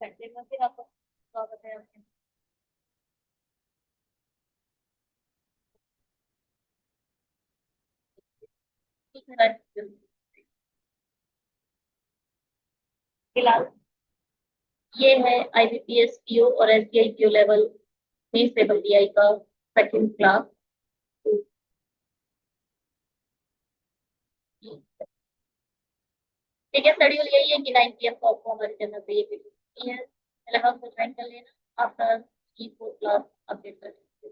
घंटे में फिर आपका स्वागत है आपके। ठीक है फिलहाल ये है आईबीपीएस पीओ और एसबीआई पीओ लेवल में स्टेबल डीआई का सेकंड क्लास। ठीक है, शेड्यूल यही है कि 9 PM को आपको हमारे चैनल पे ये वीडियो मिलती है। पहले हम ज्वाइन कर लेना, आपका की फोर क्लास अपडेट कर देंगे।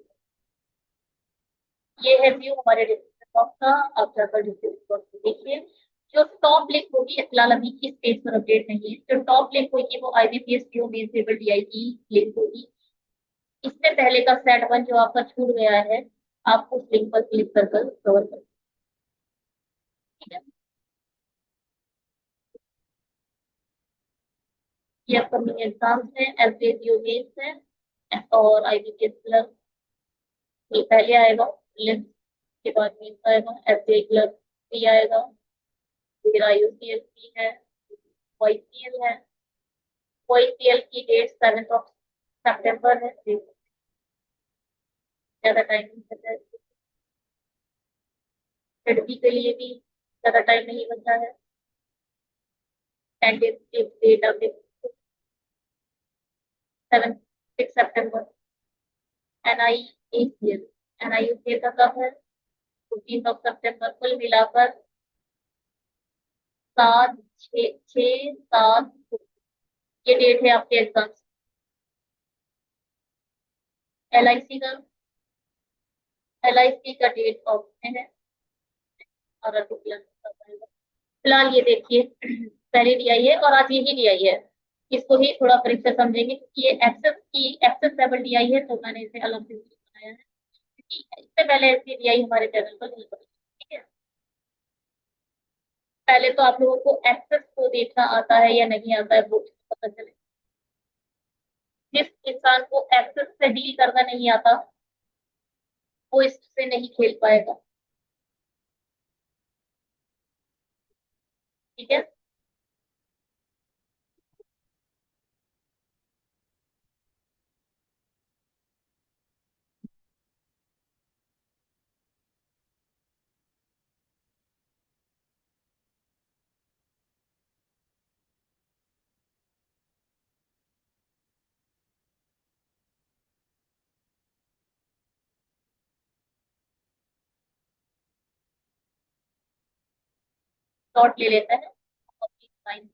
ये है व्यू हमारे डिस्क्रिप्शन बॉक्स का, आप जाकर डिस्क्रिप्शन बॉक्स में देखिए। जो टॉप लिंक होगी, फिलहाल अभी इस पेज पर अपडेट नहीं है, जो टॉप लिंक होगी वो IBPS PO main table DI की लिंक होगी। इससे पहले का सेट वन जो आपका छूट गया है, आप उस लिंक पर क्लिक कर कवर कर। ठीक है, ये अपकमिंग एग्जाम्स हैं, एलपीएस मेंस है और आईबीपीएस क्लर्क ये पहले आएगा, लिस्ट के बाद मेंस आएगा, एफडीआई क्लर्क भी आएगा, फिर आईयूसीएसपी है, वाईसीएल है। वाईसीएल की डेट 7 सितंबर है, ज्यादा टाइम नहीं बचा है। एडबी के लिए भी ज्यादा टाइम नहीं बचा है। Tentative date of 7 6 September. NIACL एनआईयूसीएल का कब है? 15 सितंबर। कुल मिलाकर 7 6 6 7 ये डेट है आपके एग्जाम। एलआईसी का एलआईसी का डेट ऑफ है और फिलहाल ये देखिए पहले डीआई है और आज यही डीआई है। इसको ही थोड़ा परीक्षा समझेंगे क्योंकि ये एक्सेस लेवल डीआई है, तो मैंने इसे अलग से बनाया है क्योंकि इससे पहले ऐसी डीआई हमारे चैनल पर नहीं पड़ी। ठीक है, पहले तो आप लोगों को एक्सेस को देखना आता है या नहीं आता है वो पता चले। जिस इंसान को एक्सेस से डील करना नहीं आता वो इससे नहीं खेल पाएगा। ठीक है, शॉर्ट ले लेते हैं अपनी टाइम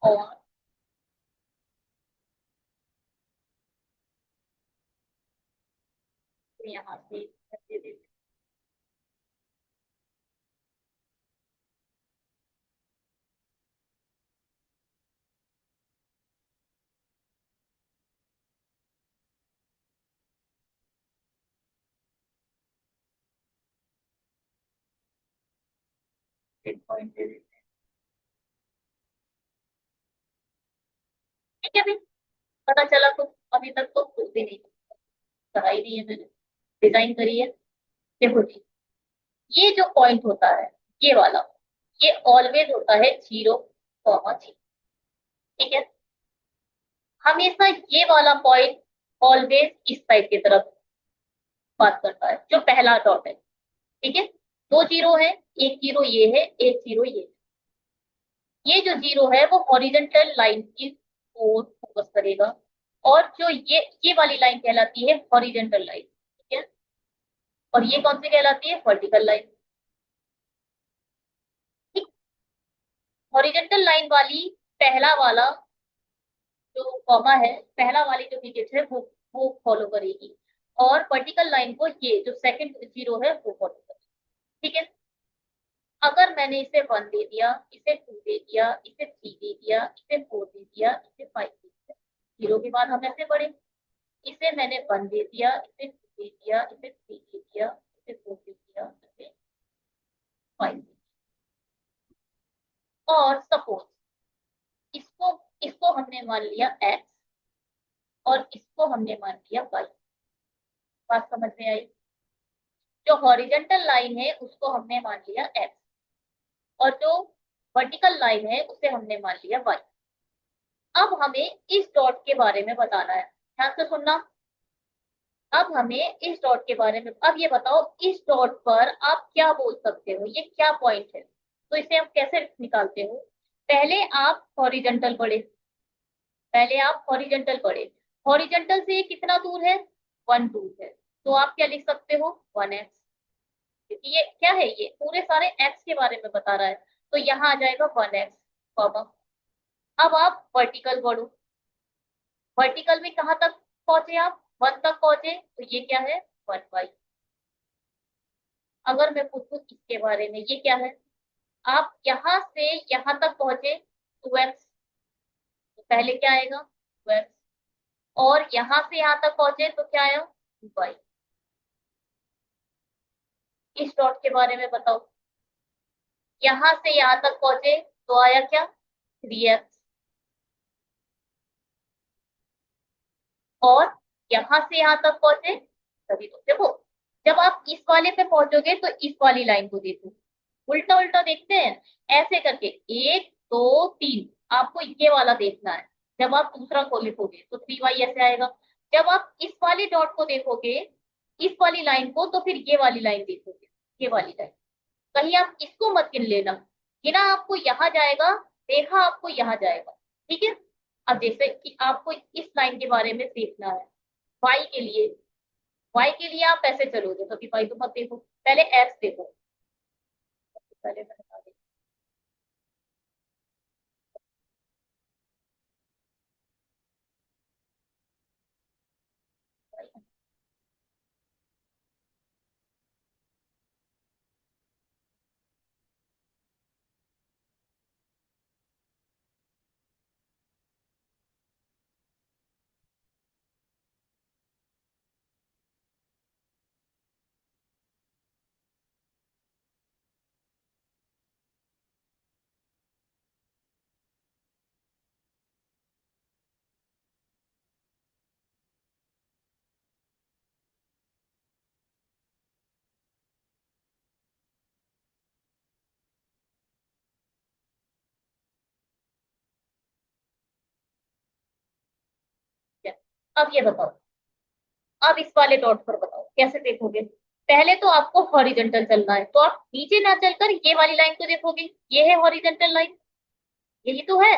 और यहाँ से दे देते 8 पॉइंट दे देते हैं। ठीक है भाई, पता चला तो अभी तक तो कुछ भी नहीं कराई दी है मैंने, डिजाइन करी है। देखो जी, ये जो पॉइंट होता है ये वाला, ये ऑलवेज होता है 0, 0। ठीक है, हमेशा ये वाला पॉइंट ऑलवेज इस साइड की तरफ बात करता है, जो पहला डॉट है। ठीक है, दो जीरो है, एक जीरो ये है, एक जीरो ये है। ये जो जीरो है वो हॉरिजेंटल लाइन की ओर फोकस करेगा और जो ये वाली लाइन कहलाती है हॉरिजेंटल लाइन। ठीक है, और ये कौन सी कहलाती है? Vertical line. ठीक, हॉरिजेंटल लाइन वाली पहला वाला जो कॉमा है, पहला वाली जो डिजिट है वो फॉलो करेगी और वर्टिकल लाइन को ये जो सेकंड जीरो है वो फॉलो करेगी। ठीक है, अगर मैंने इसे 1 दे दिया, इसे 2 दे दिया, इसे 3 दे दिया, इसे 4 दे दिया, इसे 5 दे दिया, जीरो के बाद हम ऐसे बढ़े। इसे मैंने 1 दे दिया, इसे 2 दे दिया, इसे 3 दे दिया, इसे 4 दे दिया, इसे 5 दे दिया। और सपोज इसको इसको हमने मान लिया एक्स और इसको हमने मान लिया वाई। बात समझ में आई? जो हॉरिजेंटल लाइन है उसको हमने मान लिया एक्स और जो वर्टिकल लाइन है उसे हमने मान लिया वाई। अब हमें इस डॉट के बारे में बताना है, ध्यान से सुनना। अब हमें इस डॉट के बारे में, अब ये बताओ इस डॉट पर आप क्या बोल सकते हो, ये क्या पॉइंट है, तो इसे हम कैसे निकालते हो। पहले आप हॉरिजॉन्टल पढ़े, पहले आप हॉरिजॉन्टल पढ़े, हॉरिजॉन्टल से ये कितना दूर है, वन दूर है, तो आप क्या लिख सकते हो, वन एक्स, क्योंकि ये क्या है, ये पूरे सारे एक्स के बारे में बता रहा है, तो यहाँ आ जाएगा वन एक्स कॉमा। अब आप वर्टिकल पढ़ो, वर्टिकल में कहाँ तक पहुंचे आप, वन तक पहुंचे, तो ये क्या है, वन बाई। अगर मैं पूछूं इसके बारे में, ये क्या है, आप यहां से यहां तक पहुंचे, टू एक्स, तो पहले क्या आएगा, टू एक्स, और यहां से यहां तक पहुंचे तो क्या आया, टू बाई। इस डॉट के बारे में बताओ, यहां से यहां तक पहुंचे तो आया क्या, थ्री एक्स, और यहां से यहां तक पहुंचे, तभी तो देखो, जब आप इस वाले पे पहुंचोगे तो इस वाली लाइन को देखो, उल्टा उल्टा देखते हैं, ऐसे करके, एक दो तीन, आपको ये वाला देखना है। जब आप दूसरा को लिखोगे तो थ्री वाई ऐसे आएगा। जब आप इस वाली डॉट को देखोगे, इस वाली लाइन को, तो फिर ये वाली लाइन देखोगे, ये वाली लाइन, कहीं आप इसको मत गिन लेना, गिना आपको यहाँ जाएगा, देखा आपको यहाँ जाएगा, ठीक है। अब जैसे कि आपको इस लाइन के बारे में देखना है, वाई के लिए, वाई के लिए आप ऐसे चलोगे, कभी वाई तो मत देखो, पहले एक्स देखो, पहले मैं बता देती हूँ। अब ये बताओ, अब इस वाले डॉट पर बताओ कैसे देखोगे। पहले तो आपको हॉरिजॉन्टल चलना है, तो आप नीचे ना चलकर ये वाली लाइन को देखोगे, ये है हॉरिजॉन्टल लाइन, यही तो है।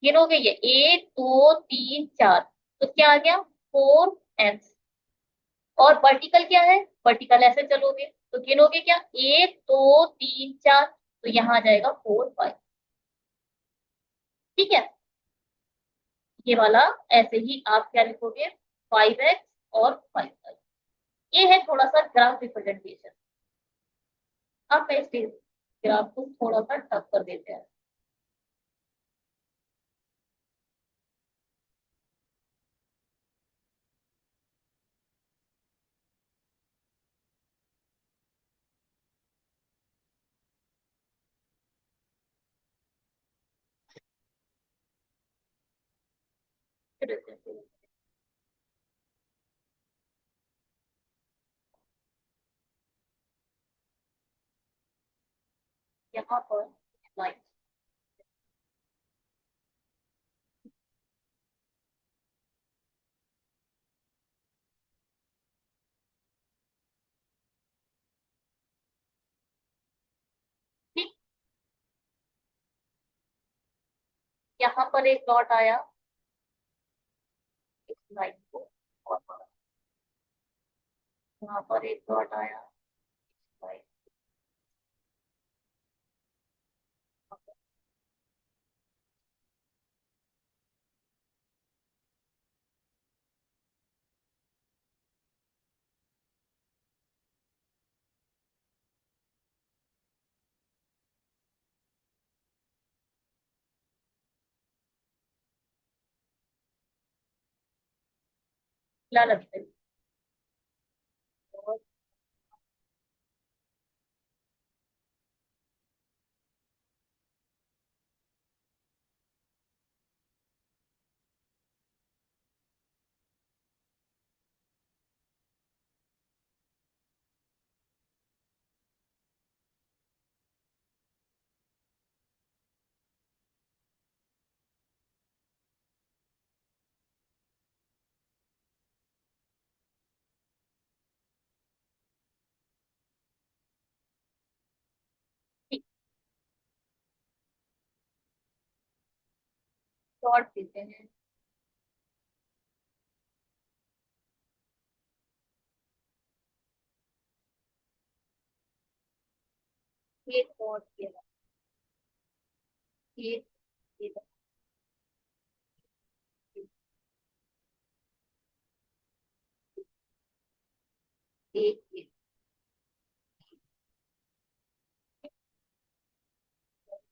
गिनोगे ये, एक दो तीन चार, तो क्या आ गया, फोर एक्स। और वर्टिकल क्या है, वर्टिकल ऐसे चलोगे तो गिनोगे क्या, एक दो तीन चार, तो यहाँ आ जाएगा फोर फाइव, ठीक है। ये वाला ऐसे ही आप क्या लिखोगे, फाइव एक्स और फाइव फाइव। ये है थोड़ा सा ग्राफ रिप्रेजेंटेशन। अब मैं इस ग्राफ को थोड़ा सा टफ कर देते हैं। यहाँ पर लाइन, ठीक, यहाँ पर एक डॉट आया, इस लाइन को, और यहाँ पर एक डॉट आया, लाइन लगते हैं। और डॉट देते हैं। एक डॉट के बाद एक एक एक एक एक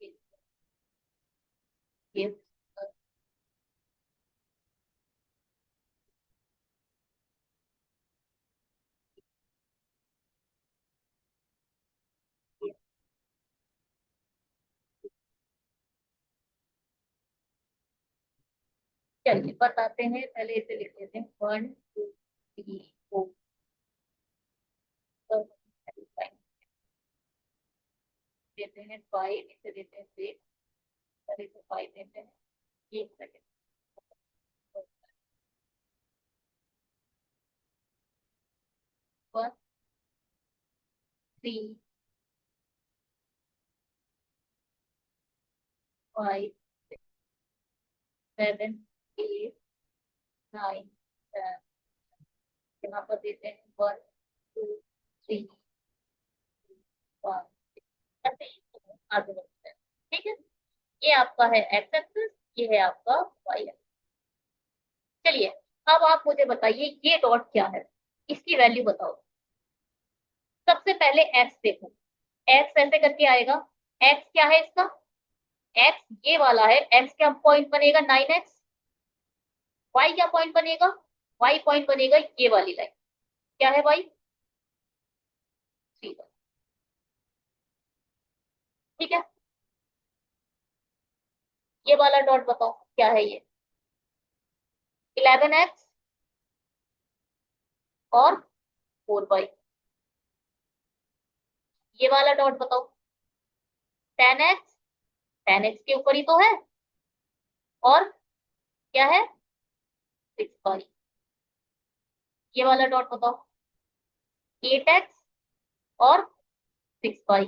एक एक। चलिए बताते हैं, पहले इसे लिख लेते हैं 1 2 3 4 देते हैं 5, इसे देते हैं 6 और इसे 5 देते हैं। एक सेकेंड। 1 3 5 7 8 9 यहाँ पर देते हैं 1 2 3 5। ऐसे ही आगे बढ़ते हैं। ठीक है, ये आपका है एक्स एक्सिस, ये है आपका वाई एक्सिस। चलिए, अब आप मुझे बताइए ये डॉट क्या है, इसकी वैल्यू बताओ। सबसे पहले एक्स देखो, एक्स ऐसे करके आएगा। एक्स क्या है इसका, एक्स ये वाला है। एक्स क्या पॉइंट बनेगा, 9x। वाई क्या पॉइंट बनेगा, वाई पॉइंट बनेगा ये वाली लाइन। क्या है वाई, 3। ठीक है, ये वाला डॉट बताओ क्या है ये, 11x और 4y। ये वाला डॉट बताओ 10x, 10x के ऊपर ही तो है, और क्या है 6y। ये वाला डॉट बताओ 8x और 6y।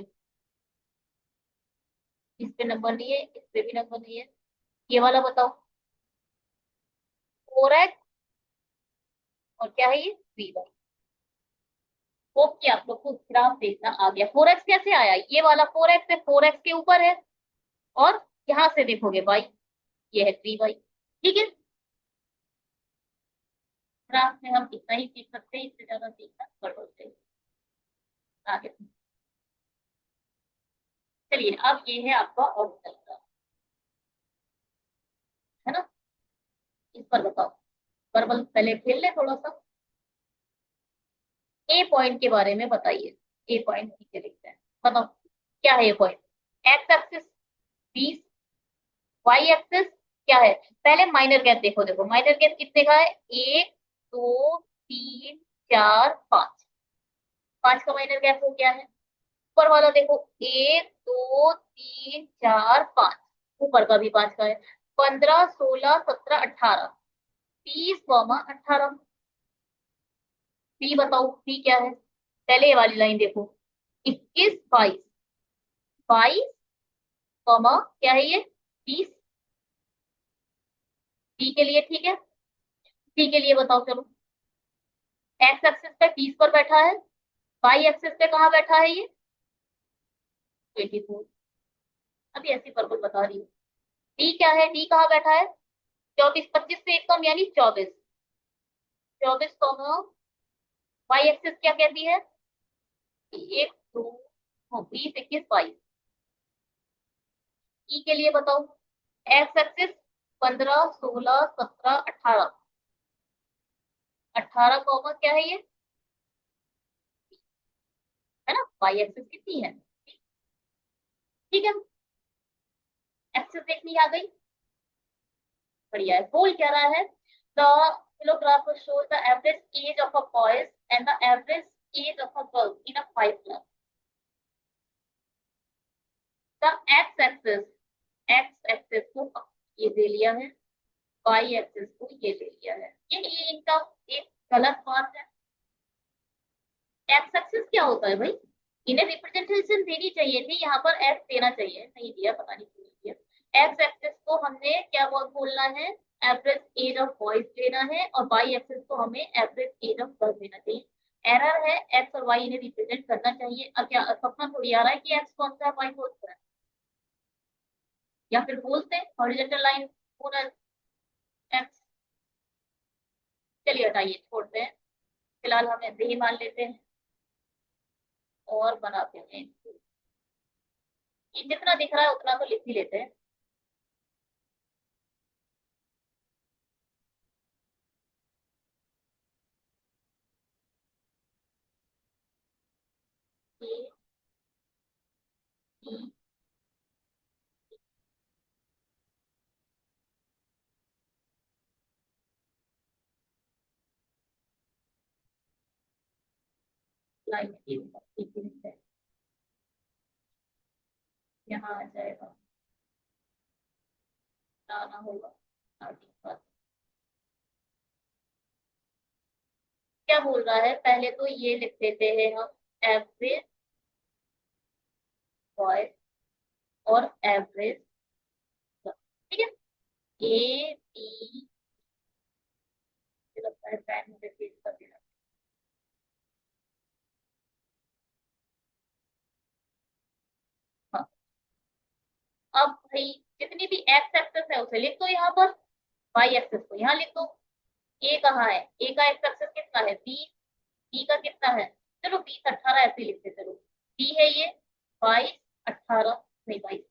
इस पे नंबर नहीं है, इस पे भी नंबर नहीं है। ये वाला बताओ 4x और क्या है ये 3y। होप कि आप लोग को ग्राफ देखना आ गया। 4x कैसे आया, ये वाला 4x है, 4x के ऊपर है, और यहां से देखोगे भाई ये है 3y। ठीक है, ग्राफ में हम इतना ही सीख सकते हैं, इससे ज्यादा सीखना गड़बड़ है। आगे चलिए, अब ये है आपका ऑर्बिटल ग्राफ, है ना। इस पर बताओ, वर्बल पहले खेल ले थोड़ा सा। ए पॉइंट के बारे में बताइए। ए पॉइंट नीचे लिखते हैं, बताओ क्या है ये point. X axis 20, y axis क्या है। पहले माइनर गैप देखो, देखो माइनर गैप कितने का है, 1 2 3 4 5। 5 का माइनर गैप हो गया है। ऊपर वाला देखो 1 2 3 4 5, ऊपर का भी 5 का है। 15 16 17 18, 30 18। बी बताओ, बी क्या है। पहले ये वाली लाइन देखो, 21 22, 22 कॉमा क्या है ये 30। बी के लिए ठीक है। सी के लिए बताओ चलो। एक्स एक्सिस पे 30 पर बैठा है, वाई एक्सिस पे कहाँ बैठा है ये 24। अभी ऐसी पर्पल बता रही हूँ। डी क्या है, डी कहाँ बैठा है 24, 25 से एक कम यानी 24। 24 कॉमा वाई एक्सिस क्या कहती है 1 2 20 21 22। ई के लिए बताओ, एक्स एक्सिस 15 16 17 18, 18 कॉमा क्या है ये, है ना। वाई एक्सिस कितनी है, ठीक है। एक्सिस देखनी आ गई, बढ़िया है। बोल क्या रहा है, the philographer shows the average age of a boy and the average age of a girl in a 5 class. The x axis, x axis को ये दे लिया है, y axis को ये दे लिया है। ये इनका एक गलत बात है। x axis क्या होता है भाई, इन्हें रिप्रेजेंटेशन देनी चाहिए थी, यहाँ पर x देना चाहिए, नहीं दिया, पता नहीं क्यों नहीं दिया। एक्स एक्सिस को हमने क्या बोलना है, एवरेज एज ऑफ बॉयज लेना है, और वाई एक्सिस को हमें एवरेज एज ऑफ गर्ल्स लेना चाहिए। एरर है, एक्स और वाई इन्हें रिप्रेजेंट करना चाहिए। अब क्या सपना थोड़ी आ रहा है कि एक्स कौन सा है वाई कौन सा है, या फिर बोलते हैं हॉरिजॉन्टल लाइन पूरा एक्स। चलिए हटाइए, छोड़ते हैं, फिलहाल हम ऐसे ही मान लेते हैं और बनाते हैं। ये जितना दिख रहा है उतना तो लिख ही लेते हैं। ए बी लाइन है, यहाँ आ जाएगा, आना होगा आगे का। क्या बोल रहा है, पहले तो ये लिख देते हैं हम, एवरेज बॉय और एवरेज, ठीक है। ए बी, लगता है पेन मुझे तेज कर देना। हाँ, अब भाई जितनी भी एक्स एक्सेस है उसे लिख दो यहाँ पर, वाई एक्सेस को यहाँ लिख दो। ए कहाँ है, ए का एक्स एक्सेस कितना है 20, बी का कितना है, चलो 20 18 ऐसे ही लिखते चलो। बी है ये 22 18, नहीं 22,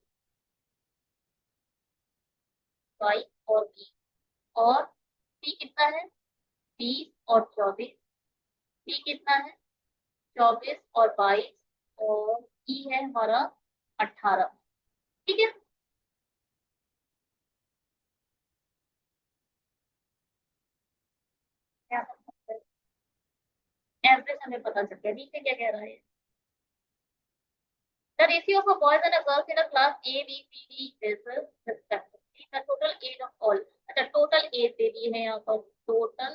22 और बी, और सी कितना है 20 और 24, सी कितना है 24 और 22, और ई है हमारा 18, ठीक है। क्या एवरेज हमें पता चल गया, नीचे क्या कह रहा है, the ratio of a boys and a girls in a class A, B, C, D is respectively the total age of all। अच्छा टोटल एज दे दी है यहाँ पर, टोटल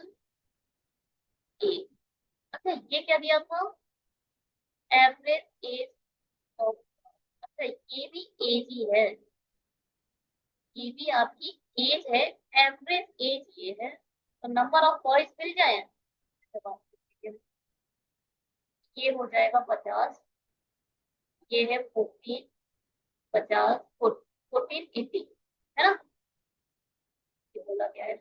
एज। अच्छा ये क्या दिया था, एवरेज एज ऑफ, अच्छा ये भी एज ही है, ये भी आपकी एज है, एवरेज एज ये है, तो नंबर ऑफ बॉयज मिल जाए। ये हो जाएगा 50, ये है 14, 50, 14 80, है ना। ये बोला क्या है,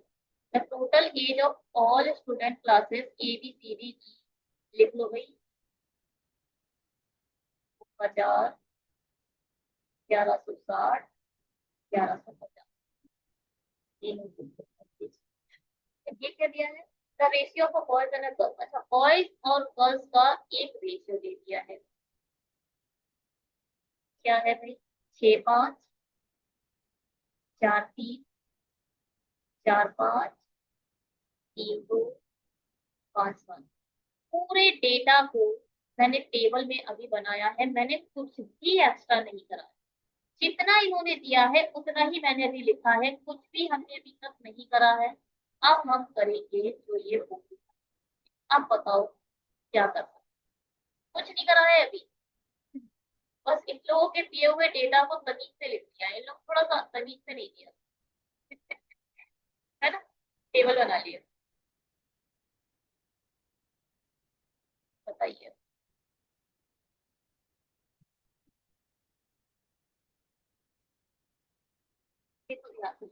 the total age of all student classes A B C D E, लिख लो भाई, 50, 1160, 1150, ये क्या दिया है, the ratio of boys and girls. अच्छा बॉयज और गर्ल्स का एक रेशियो दे दिया है, क्या है भाई, 6 5, 4 3, 4 5, 3 2, 5 1। पूरे डेटा को मैंने टेबल में अभी बनाया है, मैंने कुछ भी एक्स्ट्रा नहीं करा, जितना इन्होंने दिया है उतना ही मैंने अभी लिखा है, कुछ भी हमने अभी तक नहीं करा है। अब हम करेंगे जो ये होगी, अब बताओ क्या करना, कुछ नहीं करा है अभी, बस इन लोगों के दिए हुए डेटा को तमीज से लिख दिया है, इन लोग थोड़ा सा तमीज से नहीं दिया, है ना, टेबल बना लिया। बताइए, ये तो ध्यान से,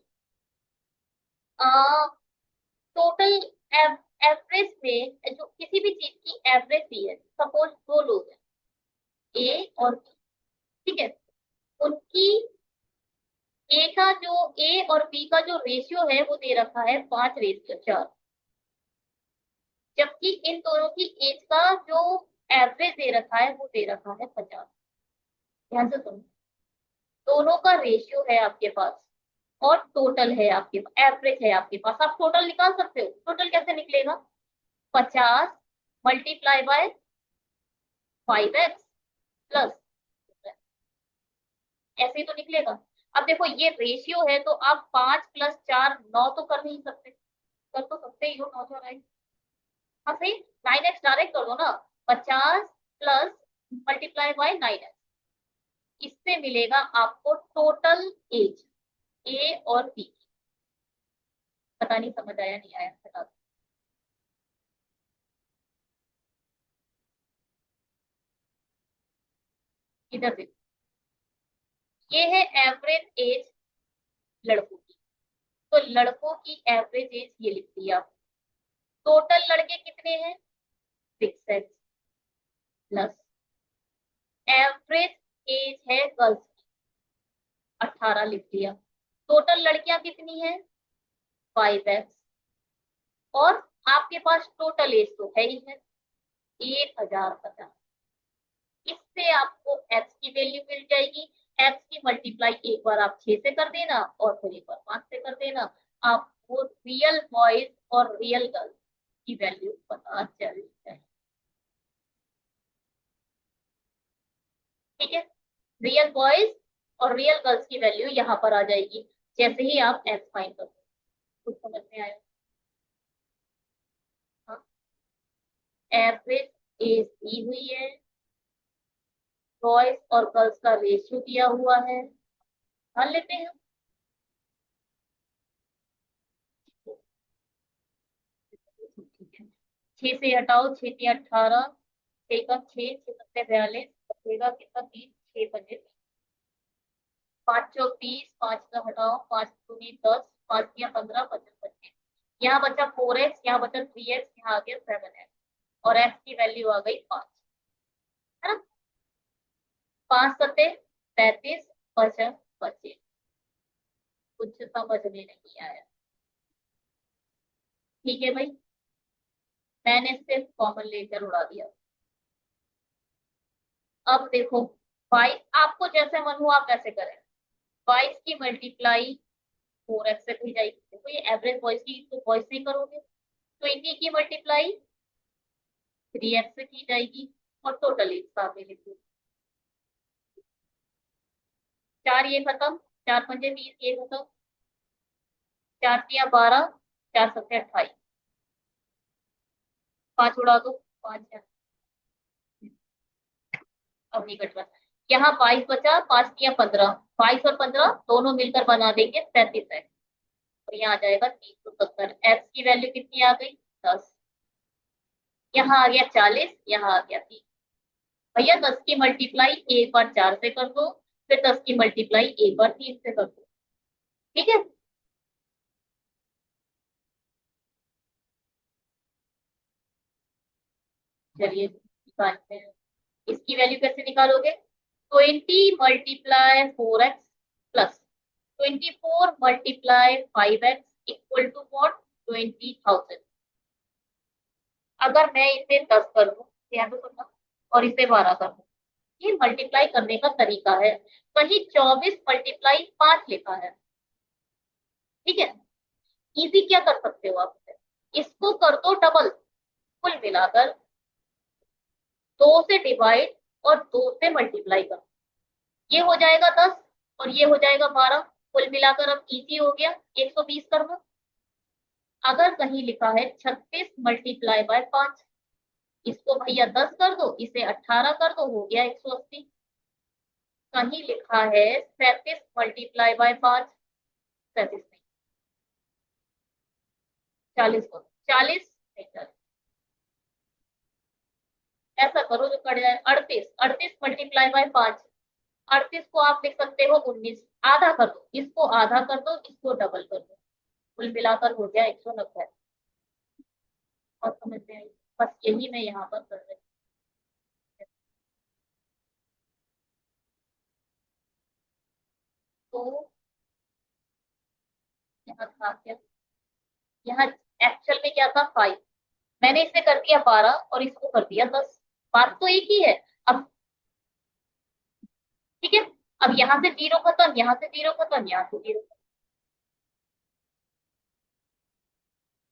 टोटल एवरेज में जो किसी भी चीज की एवरेज दी है, सपोज दो लोग हैं ए और बी, ठीक है, उनकी ए का जो ए और बी का जो रेशियो है वो दे रखा है 5:4, जबकि इन दोनों की एज का जो एवरेज दे रखा है वो दे रखा है 50। ध्यान से सुनो, दोनों का रेशियो है आपके पास, और टोटल है आपके पास, एवरेज है आपके पास, आप टोटल निकाल सकते हो, टोटल कैसे निकलेगा, 50 मल्टीप्लाई बाय 5x प्लस, ऐसे ही तो निकलेगा। अब देखो ये रेशियो है तो आप 5 + 4 9 तो कर नहीं सकते, कर तो सकते ही हो, 9 4 हाँ सही, 9x डायरेक्ट कर दो ना, 50 प्लस मल्टीप्लाई बाय 9x, इससे मिलेगा आपको टोटल एज। ए और बी की। पता नहीं समझ आया नहीं आया, बता दो। इधर देखो, ये है एवरेज एज लड़कों की। तो लड़कों की एवरेज एज ये लिख दी आप। टोटल लड़के कितने हैं? 6 प्लस एवरेज एज है गर्ल्स की, 18 लिख दिया। टोटल लड़कियां कितनी है? 5x। और आपके पास टोटल एज तो है ही है, 1050। इससे आपको एक्स की वैल्यू मिल जाएगी। एक्स की मल्टीप्लाई एक बार आप 6 से कर देना और फिर एक बार 5 से कर देना। आपको रियल बॉयज और रियल गर्ल्स की वैल्यू पता चल जाए। ठीक है, रियल बॉयज और रियल गर्ल्स की वैल्यू यहाँ पर आ जाएगी जैसे ही आप एक्स फाइंड करो। कुछ समझ में आया? हाँ, एवरेज एज दी हुई है, बॉयज और गर्ल्स का रेशियो दिया हुआ है, मान लेते हैं। 6 से हटाओ, 6 × 3 = 18, 6 × 6 = 42, बचेगा कितना? 30, 6 × 5 = 20, 5 का हटाओ, 5 × 2 = 10, 5 × 15, 25। यहाँ बचा 4x, यहाँ बचा 3x, यहाँ आ गया 7x, और x की वैल्यू आ गई 5, है ना? 5 × 7 = 35, बचा बचे। कुछ समझ में नहीं आया? ठीक है भाई, मैंने सिर्फ कॉमन लेकर उड़ा दिया। अब देखो, 22 आपको जैसे मन हो आप वैसे करें। 22 की मल्टीप्लाई 4x से की जाएगी। देखो ये एवरेज वॉइस की तो वॉइस से ही करोगे। 20 की मल्टीप्लाई 3x से की जाएगी, और टोटल एक साथ में लिख दो। 4 ये खत्म, 4 × 5 = 20, ये खत्म, 4 × 3 = 12, 4 × 7 = 28। 5 उड़ा दो, 5 है, अब नहीं कट रहा। यहाँ 22 बचा, 5 × 3 = 15, 22 और 15 दोनों मिलकर बना देंगे 37 है। और यहाँ आ जाएगा 370। एक्स की वैल्यू कितनी आ गई? 10। यहाँ आ गया 40, यहाँ आ गया 30। भैया 10 की मल्टीप्लाई एक बार 4 से कर दो, फिर 10 की मल्टीप्लाई एक बार 3 से कर दो। ठीक है, चलिए निकालते हैं। इसकी वैल्यू कैसे निकालोगे? 20 × 4x प्लस 24 × 5x = वॉट? 20,000। अगर मैं इसे 10 कर दूं, ध्यान से सुनना, और इसे 12 कर दूं, ये मल्टीप्लाई करने का तरीका है। कहीं 24 × 5 लिखा है। ठीक है, इजी क्या कर सकते हो आप इसे? इसको कर दो डबल, कुल मिलाकर 2 से डिवाइड और 2 से मल्टीप्लाई कर, ये हो जाएगा 10 और ये हो जाएगा 12, कुल मिलाकर अब इजी हो गया 120 करना। अगर कहीं लिखा है 36 × 5, इसको भैया 10 कर दो, इसे 18 कर दो, हो गया 180। कहीं लिखा है 37 × 5, 37 नहीं, 40 को 40 नहीं, 40। ऐसा करो जो कट जाए, 38, 38 × 5, 38 को आप लिख सकते हो 19। आधा कर दो, इसको आधा कर दो, इसको डबल कर दो, कुल मिलाकर हो गया 190। और समझ में आई? बस यही मैं यहाँ पर कर रही हूँ। तो यहाँ था क्या? यहाँ एक्चुअल में क्या था? 5। मैंने इसे कर दिया 12 और इसको कर दिया 10। बात तो एक ही है। अब ठीक है, अब यहाँ से 0 खत्म, यहाँ से 0 खत्म, यहाँ से 0,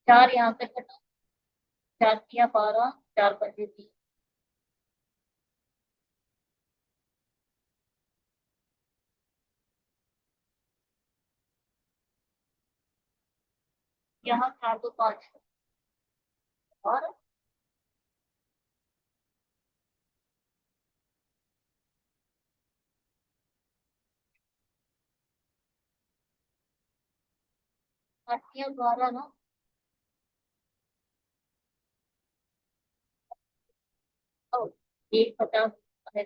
4 यहाँ से खत्म, 4 × 3 = 12, 4 × 5 = 30। यहाँ 4 × 2 = 5, और 8 या 12 ना। ओ, एक 50 है।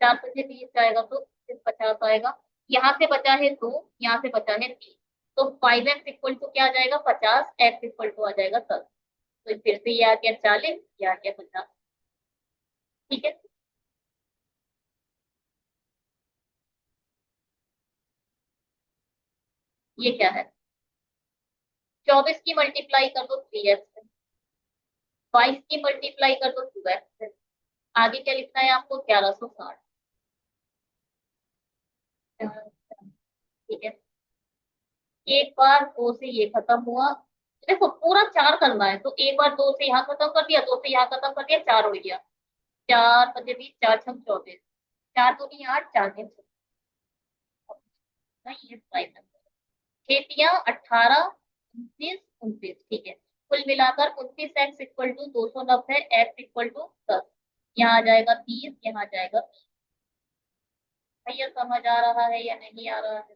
4 से 20 जाएगा तो फिर 50 आएगा। यहाँ से बचा है 2, यहाँ से बचा है 3। तो 5x इक्वल टू क्या आ जाएगा, 50। x इक्वल टू आ जाएगा 10। तो फिर से ये आ गया 40, ये आ गया 50। ठीक है। ये क्या है, 24 की मल्टीप्लाई कर दो 3x से, 22 की मल्टीप्लाई कर दो 2x से। आगे क्या लिखना है आपको, 1160। ठीक है। एक बार 2 से ये खत्म हुआ। देखो पूरा 4 करना है तो एक बार 2 से यहाँ खत्म कर दिया, 2 से यहाँ खत्म कर दिया, 4 उड़ गया। 4 × 5 = 20, 4 × 6 = 24। 4 × 2 = 8, 4 × 6 नहीं, ये प्राइम नंबर। खेतियां 18, 29, 29। ठीक है। कुल मिलाकर 29x equal to 290, x equal to 10। यहाँ आ जाएगा 30, यहाँ आ जाएगा 30। भैया समझ आ रहा है या नहीं आ रहा है?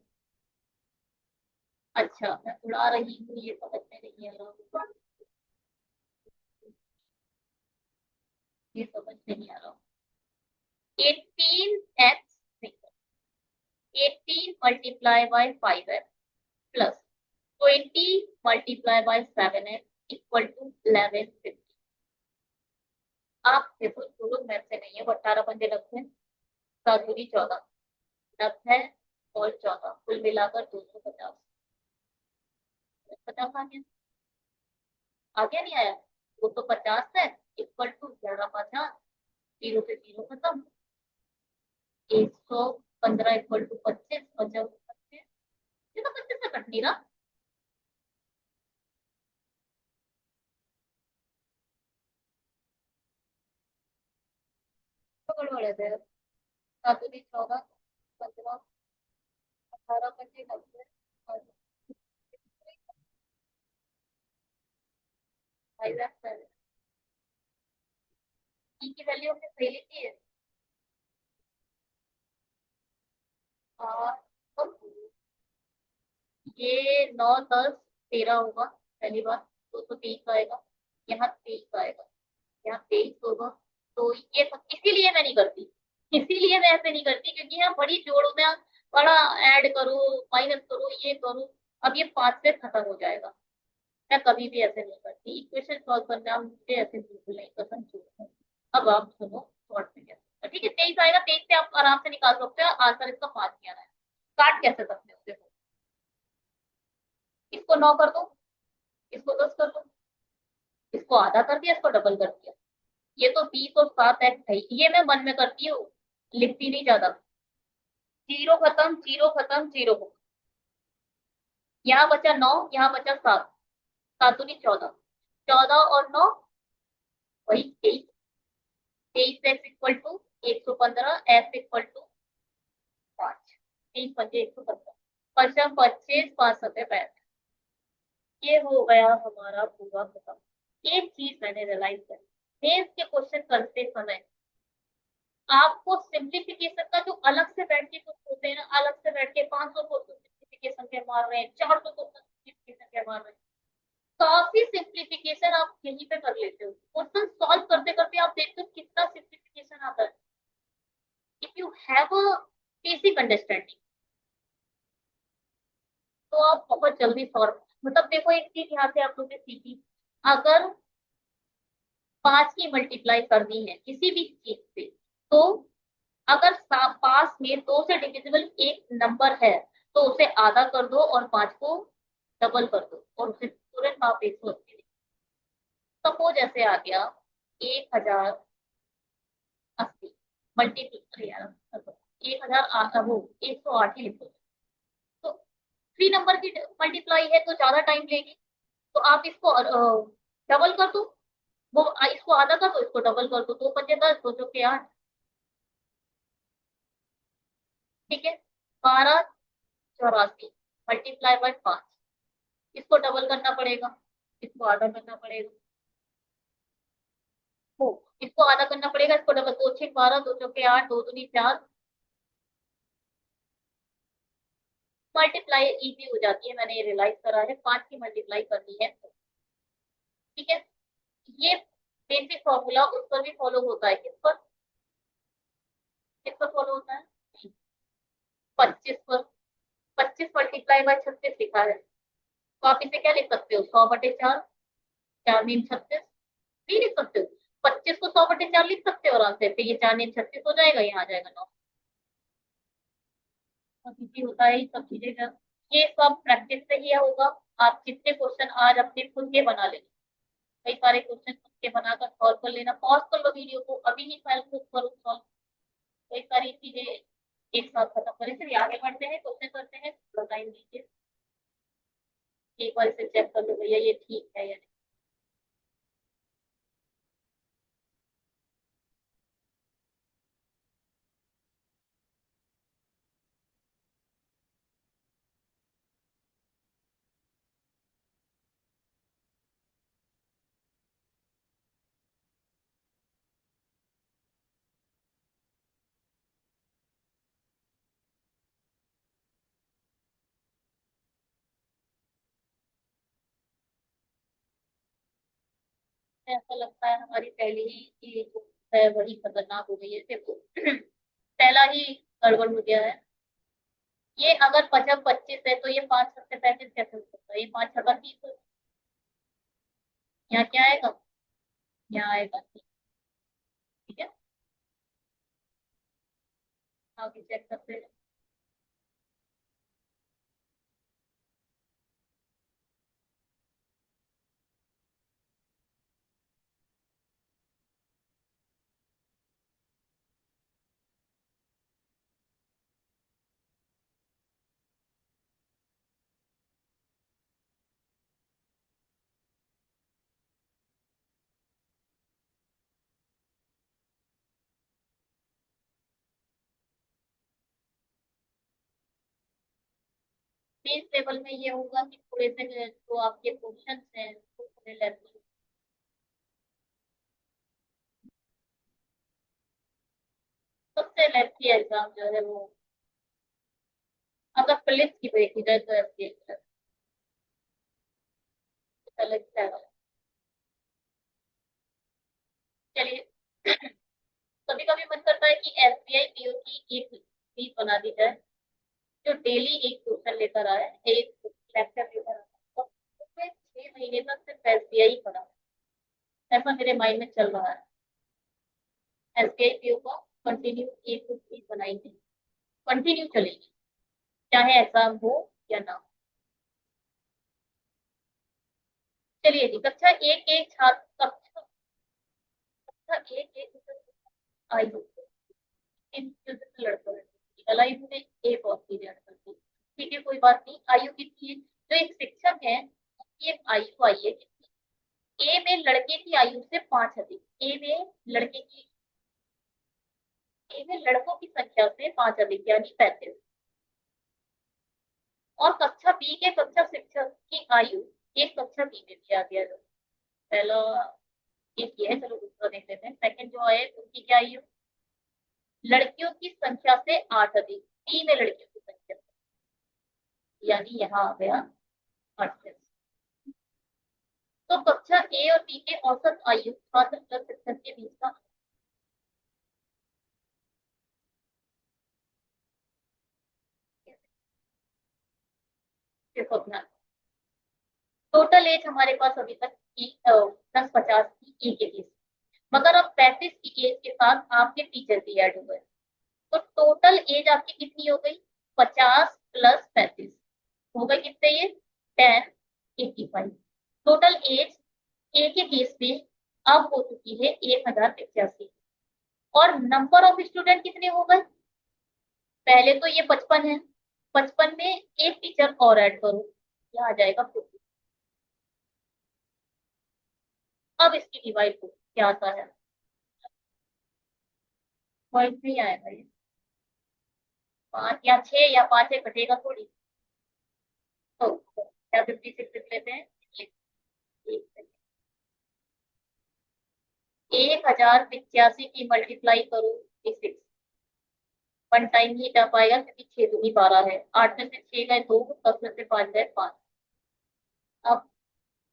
अच्छा, मैं उड़ा रही हूँ ये समझ में नहीं आ रहा, ये समझ नहीं आ रहा। 18x, 18 multiply by 5x plus 20 multiply by 7x equal to 1150। आप देखो दोनों मैथ से नहीं है, 18 पंजे 90, 7 × 14, 90 और 14, कुल मिलाकर 250। 50 आ गया, आ गया नहीं आया? वो तो 50 है, इक्वल टू 11×5 = 0 से 0 खत्म। 115 इक्वल टू 25, 25, ये तो 25 से कट नहीं रहा। तो गड़बड़ है फिर। 7 × 14, 15, 18×5 = 90 और 5x7। ई की वैल्यू हमने सही लिखी है। और ये 9, 10, 13 होगा पहली बार। 223 आएगा, यहाँ 23 आएगा, यहाँ 23 होगा। तो ये इसीलिए मैं नहीं करती, इसीलिए मैं ऐसे नहीं करती क्योंकि यहाँ बड़ी जोड़ों में बड़ा ऐड करो, माइनस करो, ये करो। अब ये 5 से खत्म हो जाएगा। मैं कभी भी ऐसे नहीं करती, इक्वेशन सॉल्व करना मुझे ऐसे बिल्कुल नहीं पसंद, जोड़ना। अब आप सुनो शॉर्ट में क्या, ठीक है। 23 आएगा, 23 से आप आराम से निकाल सकते हो, आंसर इसका 5 ही आना है। काट कैसे सकते हो देखो, इसको 9 कर दो, इसको 10 कर दो, इसको आधा कर दिया, इसको डबल कर दिया। ये तो 20 और 7x है, ये मैं मन में करती हूँ, लिखती नहीं ज्यादा। जीरो खत्म, जीरो खत्म, जीरो खत्म। यहाँ बचा 9, यहाँ बचा 7। 7 × 14, 14 और 9, वही 23। 23x = 115, x = 5। 3 × 5 = 115, 55, 25, 5 × 7 = 65। ये हो गया हमारा पूरा खत्म। एक चीज मैंने रियलाइज करी, मेंस के क्वेश्चन करते समय आपको सिंप्लीफिकेशन का जो अलग से बैठ के कुछ होते हैं ना, अलग से बैठ के 500 क्वेश्चन सिंप्लीफिकेशन के मार रहे हैं, 400 क्वेश्चन सिंप्लीफिकेशन के मार रहे हैं, काफी सिंप्लीफिकेशन आप यहीं पे कर लेते हो। क्वेश्चन सॉल्व करते करते आप देखते हो कितना सिंप्लीफिकेशन आता है, if you have a basic understanding तो आप बहुत जल्दी सॉल्व। मतलब देखो एक चीज यहाँ से आप लोगों ने सीखी, अगर 5 की मल्टीप्लाई करनी है किसी भी चीज से, तो अगर पास में 2 से डिविजिबल एक नंबर है तो उसे आधा कर दो और 5 को डबल कर दो और उसे तुरंत आप 180। सपोज ऐसे आ गया 1080 मल्टीप्लाई यार, 1000 वो 108 ही लिखो। तो 3 नंबर की मल्टीप्लाई है तो ज्यादा टाइम लेगी, तो आप इसको डबल कर दो, वो इसको आधा कर दो, इसको डबल कर दो, 2 × 5 = 10, 2 × 4 = 8। ठीक है। 1284 मल्टीप्लाई बाय 5, इसको डबल करना पड़ेगा, इसको आधा करना पड़ेगा, हो इसको आधा करना पड़ेगा, इसको डबल। 2 × 6 = 12, 2 × 4 = 2 × 4, मल्टीप्लाई इजी हो जाती है, मैंने ये रियलाइज करा है, 5 की मल्टीप्लाई करनी है तो। ठीक है, ये बेसिक फॉर्मूला उस पर भी फॉलो होता है, किस पर फॉलो होता है, 25 पर। 25 मल्टीप्लाई बाय 36 लिखा है, तो आप इसे क्या लिख सकते हो, 100/4, 4×36 नहीं लिख सकते हो, 25 को 100/4 लिख सकते हो आराम से, फिर ये 4×36 हो जाएगा, यहाँ आ जाएगा 9। और इजी होता है ये सब चीजें का। ये सब प्रैक्टिस से ही होगा। आप जितने क्वेश्चन आज अपने खुद के बना लेना, कई सारे क्वेश्चन खुद के बनाकर सॉल्व कर लेना, पॉज कर लो वीडियो को, अभी ही फाइल खुद करो सॉल्व। कई सारी चीजें एक साथ खत्म करें, फिर आगे बढ़ते हैं, क्वेश्चन करते हैं, थोड़ा टाइम दीजिए, एक बार इसे चेक कर लो भैया ये ठीक है या नहीं। ऐसा लगता है हमारी पहली ही ये जो है वही खतरनाक हो गई है, देखो पहला ही गड़बड़ हो गया है। ये अगर 25 है तो ये 5 से 35 कैसे हो सकता है, ये 5 6 30, यहाँ क्या आएगा, यहाँ आएगा 30। ठीक है, आगे चेक करते हैं। बेस लेवल में ये होगा कि थोड़े से जो आपके क्वेश्चन हैं वो थोड़े लेवल, सबसे लेवल एग्जाम जो है वो, अगर पुलिस की देखी जाए तो एसपीएस अलग लेवल। चलिए कभी कभी मन करता है कि एसबीआई पीओ की एक फीस बना दी जाए, जो डेली एक क्वेश्चन लेकर आए, एक लेक्चर लेकर आए, और उसमें 6 महीने तक सिर्फ एसबीआई पढ़ा, ऐसा मेरे माइंड में चल रहा है। एसबीआई पीओ का कंटिन्यू एक फीस बनाई थी, कंटिन्यू चलेगी, चाहे एग्जाम हो या ना हो। चलिए जी, कक्षा एक एक छात्र, कक्षा एक एक आयु, इन लड़कों लाइफ में एक और चीज ऐड कर दी। ठीक है, कोई बात नहीं, आयु कितनी है, जो एक शिक्षक है उसकी एक आयु आई है, ए में लड़के की आयु से 5 अधिक, ए में लड़के की, ए में लड़कों की संख्या से 5 अधिक यानी 35। और कक्षा बी के कक्षा शिक्षक की आयु एक कक्षा बी में दिया गया है। पहला एक ये है, चलो दूसरा देख लेते हैं, सेकंड जो है उनकी क्या आयु, लड़कियों की संख्या से 8 अधिक, बी में लड़कियों की संख्या, यानी यहाँ आ गया 38। तो कक्षा ए और बी के औसत आयु छात्र प्लस शिक्षक के बीच का सिर्फ अपना, टोटल एज हमारे पास अभी तक की 10 50 की ए के बीच, मगर अब 35 की एज के साथ आपके टीचर भी ऐड हुए, तो टोटल एज आपकी कितनी हो गई, 50 + 35 हो गए कितने ये, 1085। टोटल एज ए के केस में अब हो चुकी है 1085। और नंबर ऑफ स्टूडेंट कितने हो गए, पहले तो ये 55 है, 55 में एक टीचर और ऐड करो, यह आ जाएगा 50। अब इसकी डिवाइड को क्या आता है, पॉइंट नहीं आएगा ये, 5 या 6 या 5 से घटेगा थोड़ी, तो क्या 56 लिख लेते हैं, 1085 की मल्टीप्लाई करो 56, वन टाइम ही टफ आएगा क्योंकि 6 दूनी 12 है। 8 में से 6 गए 2, 10 में से 5 गए 5। अब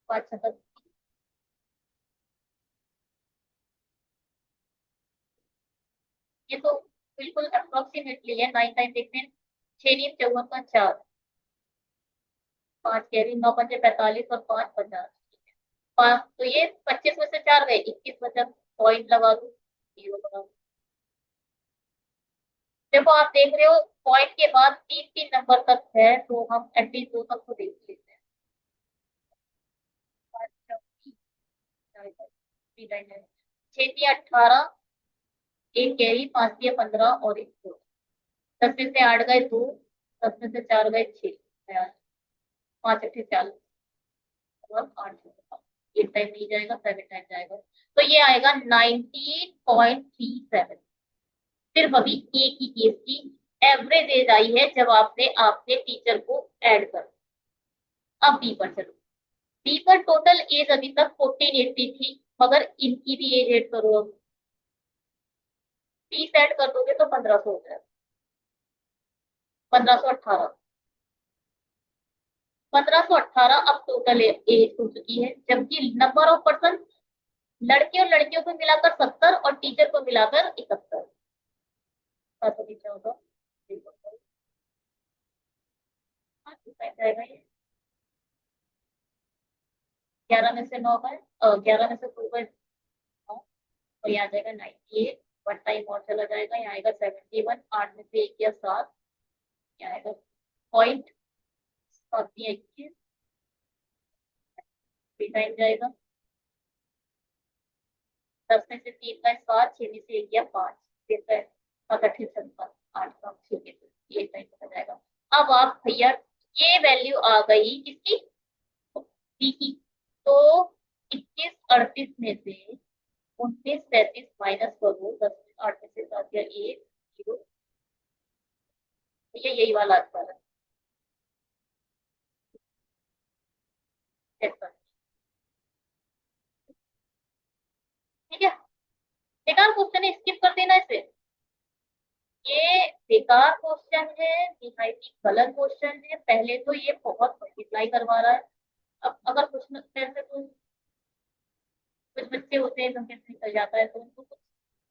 5 ये तो बिल्कुल अप्रोक्सीमेटली है। 9 टाइम देखते हैं। 6 × 54 = 4। 5 कैरी, 9 × 5 = 45 और 5 × 50। 5 तो ये 25 में से 4 गए, 21 बचा। पॉइंट लगा दो, जीरो लगा दो। देखो आप देख रहे हो पॉइंट के बाद 3 3 नंबर तक है, तो हम एटलीस्ट दो तक तो देख लेते हैं। 6 × 3 = 18। एक कैरी, 5 × 15 और एक दो। 10 में से 8 गए 2, 10 में से 4 गए 6। 5 × 8 = 40 और 8 8 टाइम नहीं जाएगा, 7 टाइम जाएगा। तो ये आएगा 19.37। सिर्फ अभी एक ही केस की एवरेज एज आई है जब आपने आपने टीचर को ऐड कर। अब बी पर चलो। बी पर टोटल एज अभी तक 1480 थी, मगर इनकी भी एज ऐड करो। अब 20 ऐड कर दोगे तो 1500 हो जाएगा। 1518। 1518 अब टोटल एज हो चुकी है, जबकि नंबर ऑफ पर्सन लड़के और लड़कियों को मिलाकर 70 और टीचर को मिलाकर 71। 14 जाएगा ये। 11 में से 9 गए, 11 में से 2 गए 9, और यहाँ आ जाएगा 98। वन टाइम और चला जाएगा, यहाँ आएगा 71। 8 में से 1 या 7, यहाँ आएगा पॉइंट। 7 या 21 टाइम जाएगा। 10 में से 3 का 7, 6 में से 1 या 5, देता है 7 8 56, 8 का 6 के, ये टाइम पता जाएगा। अब आप भैया ये वैल्यू आ गई किसकी, बी की। तो 21 38 में से 29 37 माइनस करो, 10 8 में से 7 या 1 जीरो। ये यही वाला आंसर है। ठीक है, बेकार क्वेश्चन है, स्किप कर देना इसे। ये बेकार क्वेश्चन है, निहायती गलत क्वेश्चन है। पहले तो ये बहुत मल्टीप्लाई करवा रहा है। अब अगर कुछ जैसे कुछ बच्चे होते हैं जिनके से निकल जाता है तो उनको कुछ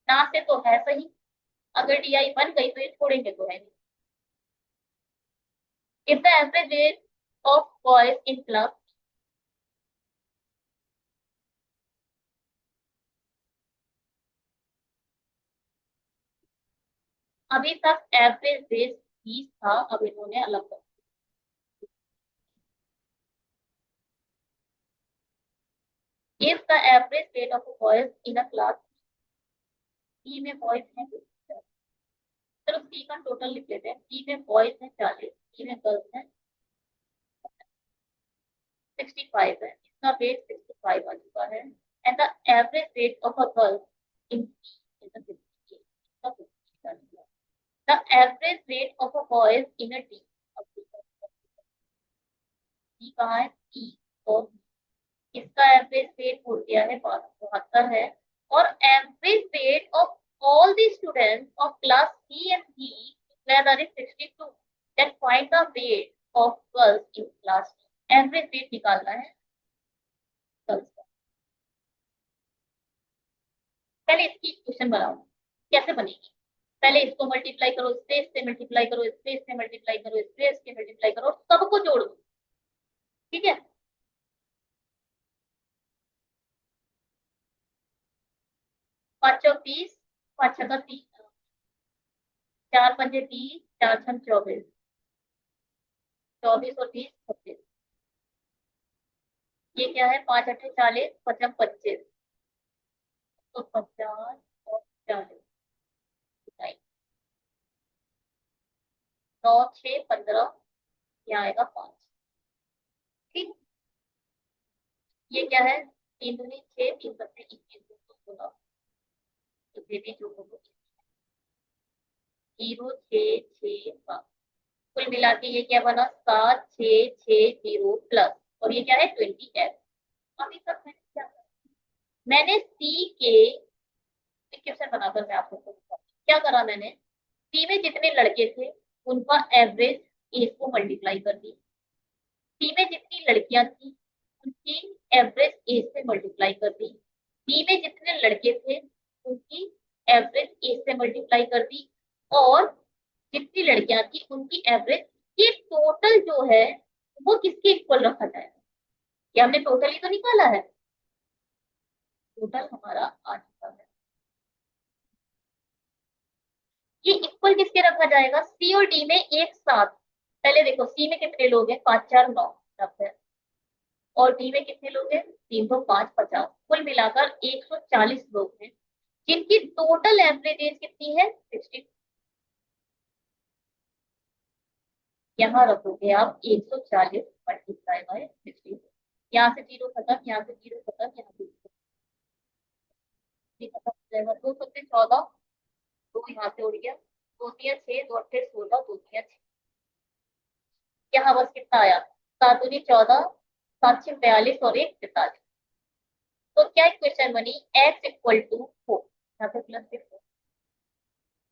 ना से तो है सही। अगर डीआई बन गई तो ये छोड़ेंगे तो है नहीं। If the average age of boys in class, अभी तक एवरेज एज 20 था, अब इन्होंने अलग कर। If the average rate of boys in a class, C में बॉयज हैं, चलो सी का टोटल लिख लेते हैं। सी में बॉयज हैं 40, सी में गर्ल्स हैं 65 है। इसका वेट 65 आ चुका है। And the average weight of a girl in D is 58। The average weight of a boys in a D, D कहाँ है, डी। और इसका एवरेज वेट बोल दिया है 72 है। और average weight of all the students of class C and D together is 62। Then find the weight of girls in class. Average weight निकालना है गर्ल्स का। पहले इसकी इक्वेशन बनाओ, कैसे बनेगी। पहले इसको मल्टीप्लाई करो इससे, इससे मल्टीप्लाई करो इससे, इससे मल्टीप्लाई करो इससे, इससे मल्टीप्लाई करो, सबको जोड़ दो। ठीक है, 5 × 20, 5 × 30, 4 × 5 = 30, 4 × 6 = 24, 24 और 30 = 36। ये क्या है, 5 × 8 = 40, 5 × 25 तो 50 और 40। 9 6 15, यहाँ आएगा 5। ठीक, ये क्या है, 3 दूनी 6, 3 × 7 = 21, 16। तो ये भी जो होगा 0 6 6 7। कुल मिला के ये क्या बना, 7 6 6 0 प्लस, और ये क्या है 20f। अभी तक मैंने क्या करा, मैंने सी के इक्वेशन बनाकर मैं आप लोगों को क्या करा मैंने, सी में जितने लड़के थे उनका एवरेज एज को मल्टीप्लाई कर दी। सी में जितनी लड़कियां थी उनकी एवरेज एज से मल्टीप्लाई कर दी। बी में जितने लड़के थे उनकी एवरेज एज से मल्टीप्लाई कर दी। और जितनी लड़कियां थी उनकी एवरेज, ये टोटल जो है वो किसके इक्वल रखा जाएगा? ये हमने टोटल ही तो निकाला है। टोटल हमारा आ चुका है। ये इक्वल किसके रखा जाएगा? सी और डी में एक साथ। पहले देखो सी में कितने लोग हैं, 5 4 9 90। और डी में कितने लोग हैं? 3 5 50। कुल मिलाकर 140 लोग हैं जिनकी टोटल एवरेज एज कितनी है? 60। यहाँ रखोगे आप 140 मल्टीप्लाई बाय 60। यहाँ से जीरो खत्म, यहाँ से जीरो खत्म, यहाँ से जीरो खत्म हो जाएगा। 2 से 14, दो यहाँ से उड़ गया। 2 3 6, 2 8 16, 2 3 6। यहाँ बस कितना आया? 7 दूनी 14, 7 6 42 और 1 43। तो क्या इक्वेशन बनी? x equal to 4। यहाँ पे प्लस 6,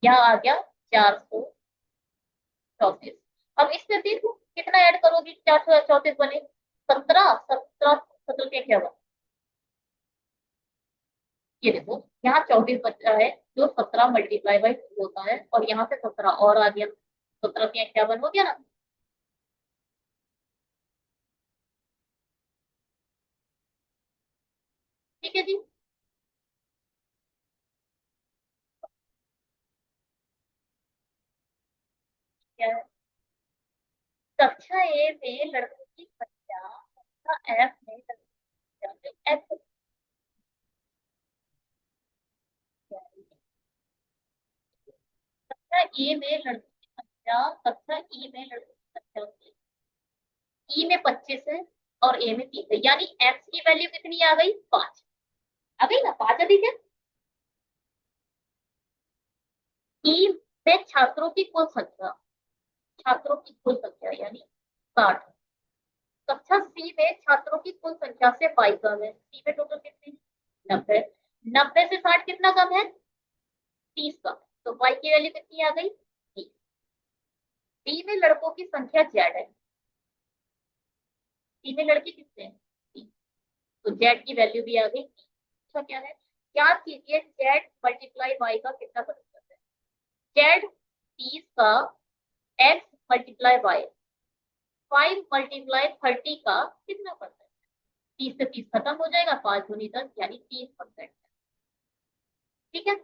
यहाँ आ गया 434। अब इसमें देखो कितना ऐड करोगे? 434 बने 17, 17 17 के क्या बना? ये देखो यहाँ 34 बचा है, जो 17 मल्टीप्लाई बाई 2 होता है, और यहाँ से 17 और आ गया। 17 के क्या बन हो गया ना। ठीक है जी। क्या है? कक्षा ए में लड़कों की संख्या, कक्षा एफ में लड़कों की संख्या, एफ कक्षा ए में लड़कों की संख्या, कक्षा ई में लड़कों की संख्या, ई में 25 है और ए में 30 है, यानी एक्स की वैल्यू कितनी आ गई? 5। आ गई ना, 5 अधिक है। ई में छात्रों की कुल संख्या, छात्रों की कुल संख्या यानी 60। कक्षा सी में छात्रों की कुल संख्या से 22 कम है। सी में टोटल कितने? 90। 90 से 60 कितना कम है? 30 कम है। तो वाई की वैल्यू कितनी आ गई? 30। डी में लड़कों की संख्या जेड है। सी में लड़के कितने हैं? 30। तो जेड की वैल्यू भी आ गई। तो क्या है? याद कीजिए जेड मल्टीप्लाई वाई का कितना बदल जाता है? जेड 30 का एक्स मल्टीप्लाई वाई, 5 × 30 का कितना पड़ता है? 30 से 30 खत्म हो जाएगा, 5 दूनी 10 यानी 30%। ठीक है।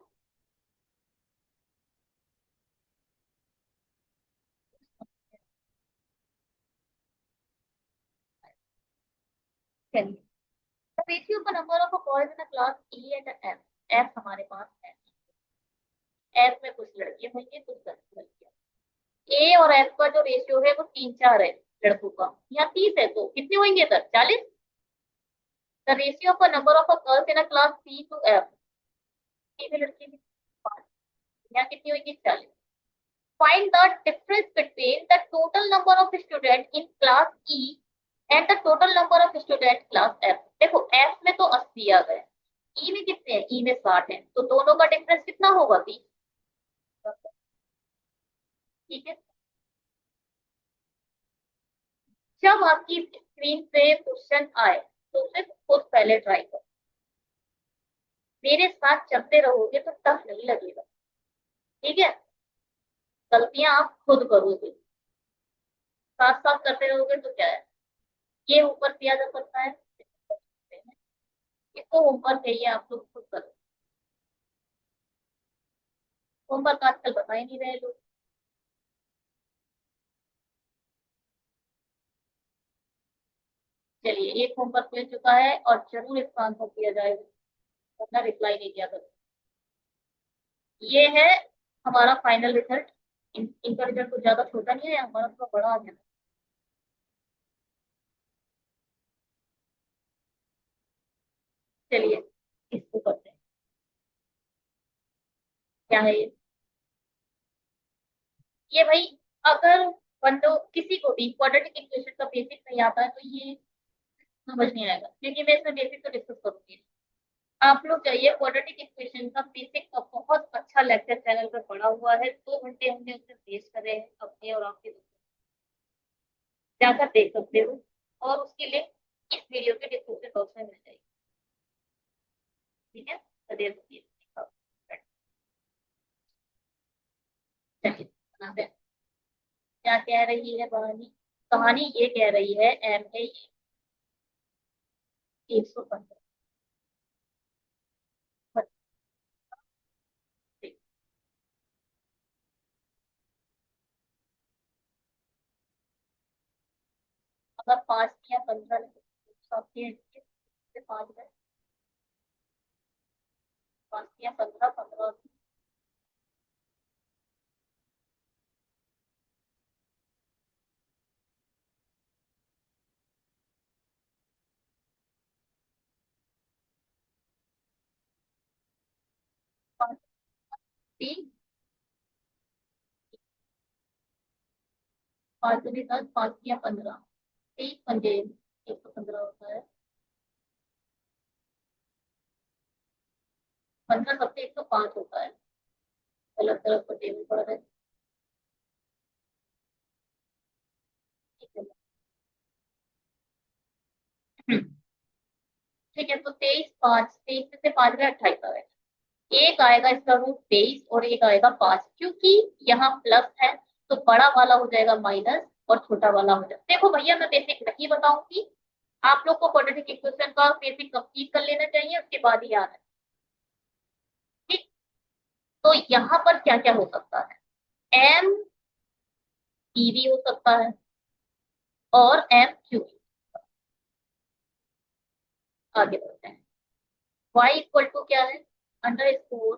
चलिए, the ratio of the number of boys in a class E and F, F हमारे पास है। F में कुछ लड़कियां होंगी, कुछ लड़कियां। ए और एफ का जो रेशियो है वो 3 4 है लड़कों का। यहाँ 30 है तो कितने होंगे sir? 40। The ratio of number of girls in a class C to F, C में लड़की भी 5, यहाँ कितनी होगी? 40। Find the difference between the total number of student in class E and the total number of student class F. देखो F में तो 80 आ गए, ई में कितने हैं? ई में 60 है, तो दोनों का डिफरेंस कितना होगा? 20। ठीक है। जब आपकी स्क्रीन पे क्वेश्चन आए तो सिर्फ खुद पहले ट्राई करो। मेरे साथ चलते रहोगे तो टफ नहीं लगेगा। ठीक है। गलतियां आप खुद करोगे, साथ साथ करते रहोगे तो क्या है, ये ऊपर किया जा सकता है, इसको होमवर्क चाहिए आप लोग खुद करो। होमवर्क आजकल बता ही नहीं रहे लोग। चलिए, एक होमवर्क मिल चुका है और जरूर इसका आंसर किया जाएगा, वरना रिप्लाई नहीं किया करो। ये है हमारा फाइनल रिजल्ट। इनका रिजल्ट कुछ ज्यादा छोटा नहीं है, हमारा थोड़ा बड़ा आ गया। चलिए इसको करते हैं। क्या है ये भाई, अगर बंदो किसी को भी क्वाड्रेटिक इक्वेशन का बेसिक नहीं आता है तो ये समझ नहीं आएगा, क्योंकि मैं इसमें बेसिक तो डिस्कस करूंगी। आप लोग चाहिए क्वाड्रेटिक इक्वेशन का बेसिक का बहुत अच्छा आपका लेक्चर चैनल पर पड़ा हुआ है, 2 घंटे हमने उसमें वेस्ट करे हैं अपने और आपके, जाकर देख सकते हो। और उसकी लिंक इस वीडियो के डिस्क्रिप्शन बॉक्स में मिल जाएगी। ठीक है, तो देख सकते हो। चलिए बनाते हैं। क्या कह रही है कहानी? कहानी ये कह रही है एम है 115। अगर 5 या 15 सबके 5 है, 5 या 15, 15 5 3 5 दूनी 10, 5 या 15, 1 पंजे 115 होता है। 15 सबसे 105 होता है। अलग तरफ को टेबल पड़ रहा है। ठीक है। ठीक है, तो 23 में से 5 गए 28 आएगा। एक आएगा इसका रूट 23 और एक आएगा 5, क्योंकि यहाँ प्लस है तो बड़ा वाला हो जाएगा माइनस और छोटा वाला हो जाएगा। देखो भैया, मैं बेसिक नहीं बताऊंगी, आप लोग को क्वाड्रेटिक इक्वेशन का बेसिक कंप्लीट कर लेना चाहिए, उसके बाद ही आना है। ठीक। तो यहाँ पर क्या क्या हो सकता है? एम पी भी हो सकता है और एम क्यू भी। आगे बढ़ते हैं। वाई इक्वल टू क्या है? Under score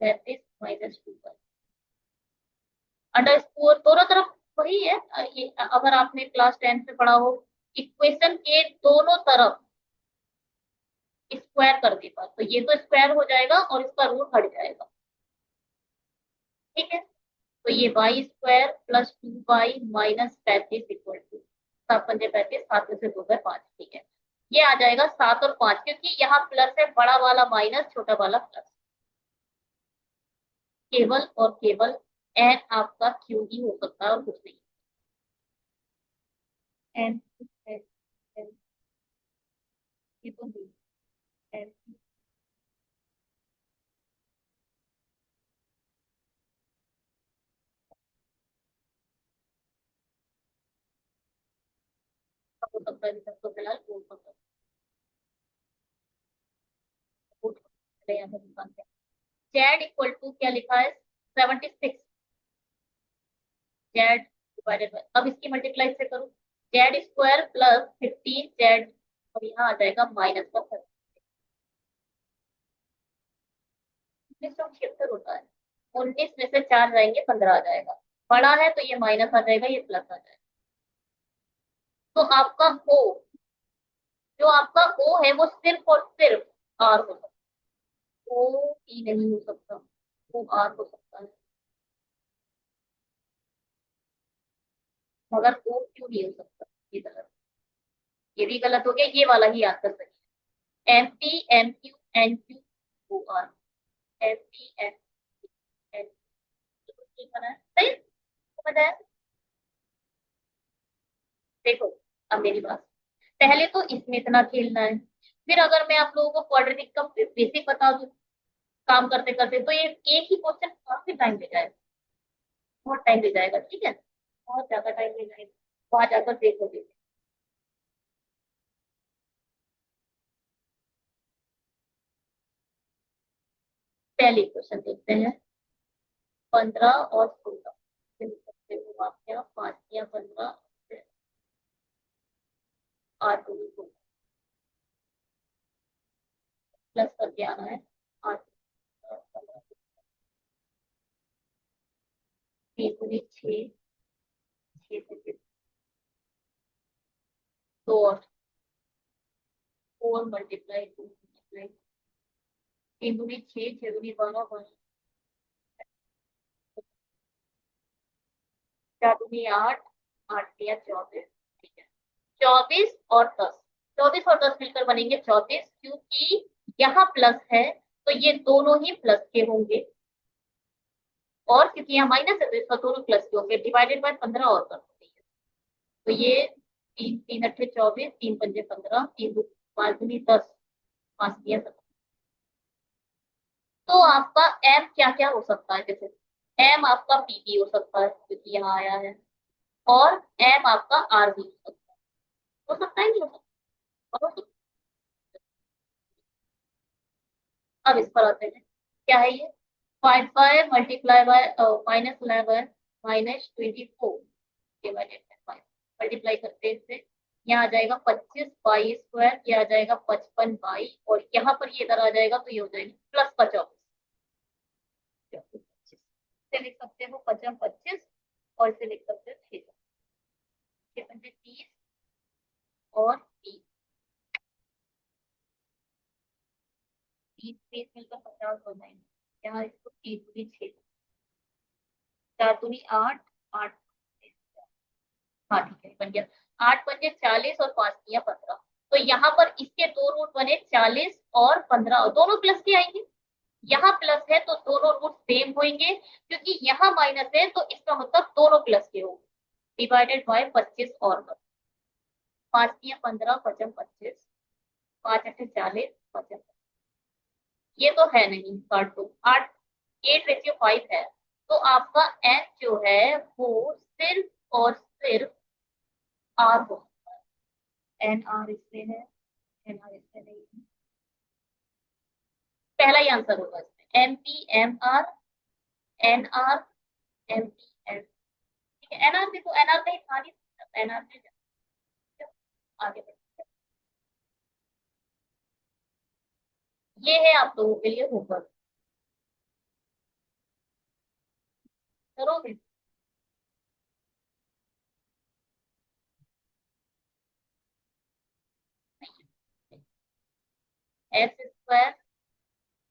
35 - 2। अंडर स्कोर दोनों तरफ वही है। ये अगर आपने क्लास 10 में पढ़ा हो, इक्वेशन के दोनों तरफ स्क्वायर कर देगा तो ये तो स्क्वायर हो जाएगा और इसका रूट हट जाएगा। ठीक है, तो ये y² plus 2y - 35 equal to 7 × 5 = 35, 7 में से 2 × 5। ठीक है, ये आ जाएगा 7 और 5, क्योंकि यहाँ प्लस है, बड़ा वाला माइनस छोटा वाला प्लस। केवल और केवल एन आपका क्यू ही हो सकता है और कुछ नहीं। एन एन एन ये तो नहीं। एन हो सकता है, तो फिलहाल वो हो सकता है। यहाँ पे दुकान पे जेड इक्वल टू क्या लिखा है? 76। जेड डिवाइडेड बाय, अब इसकी मल्टीप्लाई से करूँ, जेड² प्लस 15 जेड, और यहाँ आ जाएगा -1। 1976 होता है। 19 में से 4 जाएंगे 15 आ जाएगा। बड़ा है तो ये माइनस आ जाएगा, ये प्लस आ जाएगा। तो आपका ओ, जो आपका ओ है वो सिर्फ और सिर्फ आर हो सकता है। ओ ई नहीं हो सकता, वो आर हो सकता है, मगर ओ क्यों नहीं हो सकता? ये गलत, ये भी गलत हो गया, ये वाला ही आंसर सही है। M P M Q N Q O R. M P M N, ठीक बना है सही, समझ आया? देखो, अब मेरी बात, पहले तो इसमें इतना खेलना है, फिर अगर मैं आप लोगों को क्वाड्रेटिक का बेसिक बता दूं काम करते करते, तो ये एक ही क्वेश्चन काफी टाइम ले जाएगा, बहुत टाइम ले जाएगा। ठीक है, बहुत ज्यादा टाइम ले जाएगा, वहां जाकर देखोगे। पहले क्वेश्चन देखते हैं। 15 और 16 आप क्या 5 या 15 आठ को प्लस करके आना है। 8 6 6 से 2 और 4 मल्टीप्लाई 2 मल्टीप्लाई 3 दूनी 6, 6 दूनी 12, 4 दूनी 8, 8 या 24। ठीक है, 24 और 10, 24 और 10 मिलकर बनेंगे 34, क्योंकि यहाँ प्लस है तो ये दोनों ही प्लस के होंगे। और क्योंकि यहाँ माइनस है तो इसका दोनों प्लस के होंगे, डिवाइडेड बाय 15 और कर सकते हैं। तो ये 3 3 अट्ठे 24, 3 पंजे 15, 3 2 5 दूनी 10, 5 तिया 17। तो आपका एम क्या क्या हो सकता है, जैसे एम आपका पी भी हो सकता है क्योंकि यहाँ आया है, और एम आपका आर भी हो सकता है नहीं हो सकता, और हो सकता है। अब इस पर आते हैं, क्या है ये, 5 5 multiply by -11 -24 divided by 5, multiply करते हैं इससे, यहाँ आ जाएगा 25 बाई स्क्वायर, ये आ जाएगा 55 बाई, और यहाँ पर ये इधर आ जाएगा तो ये हो जाएगा प्लस का 24, इसे लिख सकते हो 55 25, और इसे लिख सकते हो 6 पंजे 30, और 30 30 मिलकर 50 हो जाएंगे, यहाँ इसको 3 दूनी 6, 4 दूनी 8, 8, हाँ ठीक है बन गया। 8 पंजे 40 और 5 तिया 15। तो यहाँ पर इसके दो रूट बने 40 और 15, दोनों प्लस के आएंगे। यहाँ प्लस है तो दोनों रूट सेम होंगे, क्योंकि यहाँ माइनस है तो इसका मतलब दोनों प्लस के होंगे। डिवाइडेड बाय 25 और 5 तिया 15, पचम 25, 5 अट्ठे 40, पचम, ये तो है नहीं, काट दो। 8 8 रेशियो 5 है, तो आपका एन जो है वो सिर्फ और सिर्फ आर हो, एन आर इसमें है, एन आर इसमें नहीं है, पहला ही आंसर होगा इसमें, M P M R, N R, M P M, ठीक है। एन आर देखो, एन आर कहीं था नहीं, एन आर में आगे बढ़ो। ये है आप लोगों के लिए होमवर्क, करोगे? एक्स स्क्वायर,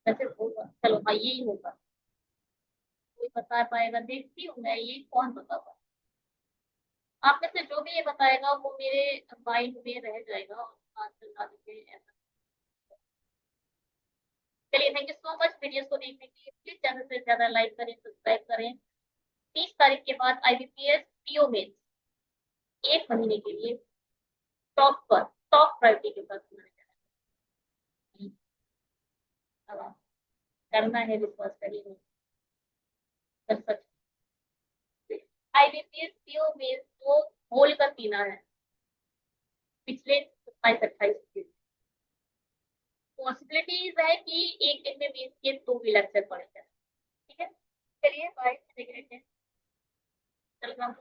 वैसे होगा, चलो हाँ यही होगा, कोई बता पाएगा, देखती हूँ मैं ये कौन बता पाएगा। आप में से जो भी ये बताएगा वो मेरे माइंड में रह जाएगा, और आंसर ला देंगे ऐसा। चलिए, thank you so much videos को देखने के लिए, प्लीज ज्यादा से ज्यादा लाइक करें, सब्सक्राइब करें। 30 तारीख के बाद आईबीपीएस पीओ में 1 महीने के लिए टॉप पर, टॉप प्रायोरिटी के साथ बनाया जाएगा। अब आप करना है, विश्वास करिए, कर सकते। आईबीपीएस पीओ में तो बोल कर पीना है, पिछले 27 28 पॉसिबिलिटीज है कि एक दिन में 20 के 2 भी लेक्चर पड़ेगा, ठीक है। चलिए बाय, चल रहा हूँ।